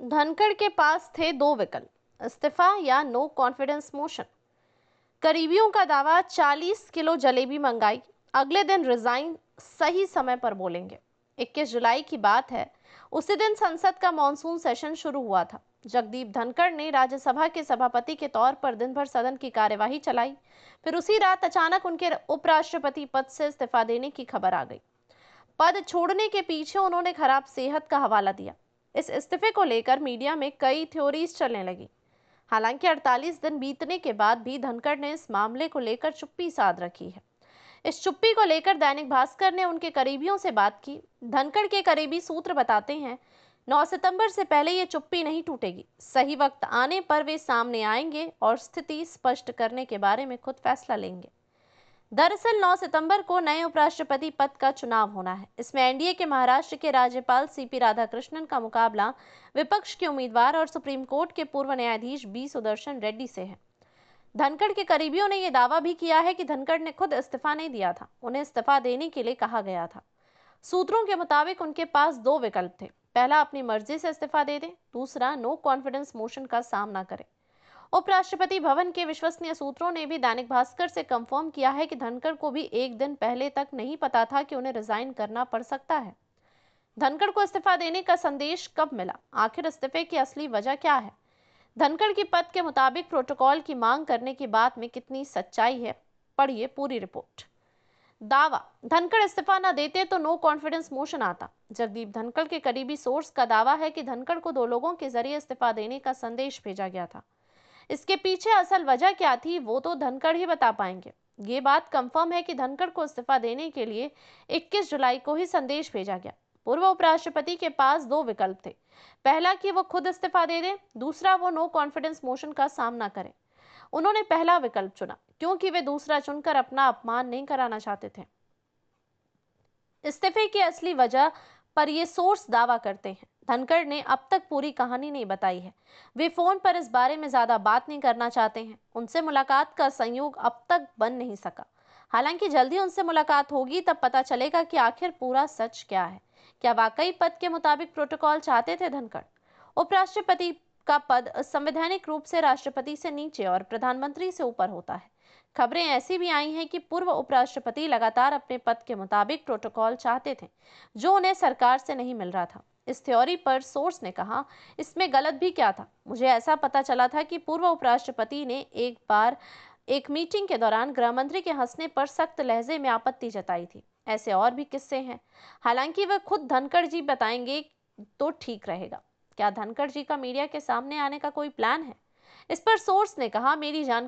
धनखड़ के पास थे दो विकल्प, इस्तीफा या नो कॉन्फिडेंस मोशन। करीबियों का दावा, 40 किलो जलेबी मंगाई, अगले दिन रिजाइन, सही समय पर बोलेंगे। 21 जुलाई की बात है। उसी दिन संसद का मॉनसून सेशन शुरू हुआ था। जगदीप धनखड़ ने राज्यसभा के सभापति के तौर पर दिन भर सदन की कार्यवाही चलाई। फिर उसी रात अचानक उनके उपराष्ट्रपति पद से इस्तीफा देने की खबर आ गई। पद छोड़ने के पीछे उन्होंने खराब सेहत का हवाला दिया। इस इस्तीफे को लेकर मीडिया में कई थ्योरीज चलने लगी। हालांकि 48 दिन बीतने के बाद भी धनखड़ ने इस मामले को लेकर चुप्पी साध रखी है। इस चुप्पी को लेकर दैनिक भास्कर ने उनके करीबियों से बात की। धनखड़ के करीबी सूत्र बताते हैं, 9 सितंबर से पहले ये चुप्पी नहीं टूटेगी। सही वक्त आने पर वे सामने आएंगे और स्थिति स्पष्ट करने के बारे में खुद फैसला लेंगे। दरअसल 9 सितंबर को नए उपराष्ट्रपति पद का चुनाव होना है। इसमें एनडीए के महाराष्ट्र के राज्यपाल सीपी राधाकृष्णन का मुकाबला विपक्ष के उम्मीदवार और सुप्रीम कोर्ट के पूर्व न्यायाधीश बी सुदर्शन रेड्डी से है। धनखड़ के करीबियों ने यह दावा भी किया है कि धनखड़ ने खुद इस्तीफा नहीं दिया था, उन्हें इस्तीफा देने के लिए कहा गया था। सूत्रों के मुताबिक उनके पास दो विकल्प थे, पहला अपनी मर्जी से इस्तीफा दे दें, दूसरा नो कॉन्फिडेंस मोशन का सामना करें। उपराष्ट्रपति भवन के विश्वसनीय सूत्रों ने भी दैनिक भास्कर से कंफर्म किया है कि धनखड़ को भी एक दिन पहले तक नहीं पता था कि उन्हें रिजाइन करना पड़ सकता है। धनखड़ को इस्तीफा देने का संदेश कब मिला? आखिर इस्तीफे की असली वजह क्या है? धनखड़ की पद के मुताबिक प्रोटोकॉल की मांग करने की बात में कितनी सच्चाई है? पढ़िए पूरी रिपोर्ट। दावा, धनखड़ इस्तीफा न देते तो नो कॉन्फिडेंस मोशन आता। जगदीप धनखड़ के करीबी सोर्स का दावा है कि धनखड़ को दो लोगों के जरिए इस्तीफा देने का संदेश भेजा गया था। इसके पीछे असल वजह क्या थी वो तो धनखड़ ही बता पाएंगे। ये बात कंफर्म है कि धनखड़ को इस्तीफा देने के लिए 21 जुलाई को ही संदेश भेजा गया। पूर्व उपराष्ट्रपति के पास दो विकल्प थे, पहला कि वो खुद इस्तीफा दे दें, दूसरा वो नो कॉन्फिडेंस मोशन का सामना करें। उन्होंने पहला विकल्प चुना क्योंकि वे दूसरा चुनकर अपना अपमान नहीं कराना चाहते थे। इस्तीफे की असली वजह पर ये सोर्स दावा करते हैं, धनखड़ ने अब तक पूरी कहानी नहीं बताई है। वे फोन पर इस बारे में ज्यादा बात नहीं करना चाहते हैं। उनसे मुलाकात का संयोग अब तक बन नहीं सका। हालांकि जल्दी उनसे मुलाकात होगी, तब पता चलेगा कि आखिर पूरा सच क्या है। क्या वाकई पद के मुताबिक प्रोटोकॉल चाहते थे धनखड़? उपराष्ट्रपति का पद संवैधानिक रूप से राष्ट्रपति से नीचे और प्रधानमंत्री से ऊपर होता है। खबरें ऐसी भी आई हैं कि पूर्व उपराष्ट्रपति लगातार अपने पद के मुताबिक प्रोटोकॉल चाहते थे, जो उन्हें सरकार से नहीं मिल रहा था। इस थ्योरी पर सोर्स ने कहा, इसमें गलत भी क्या था? मुझे ऐसा पता चला था कि पूर्व उपराष्ट्रपति ने एक बार एक मीटिंग के दौरान गृह मंत्री के हंसने पर सख्त लहजे में आपत्ति जताई थी। ऐसे और भी किस्से हैं, हालांकि वह खुद धनखड़ जी बताएंगे तो ठीक रहेगा। क्या धनखड़ जी का मीडिया के सामने आने का कोई प्लान है? इस पर सोर्स ने कहा, मेरी जानकारी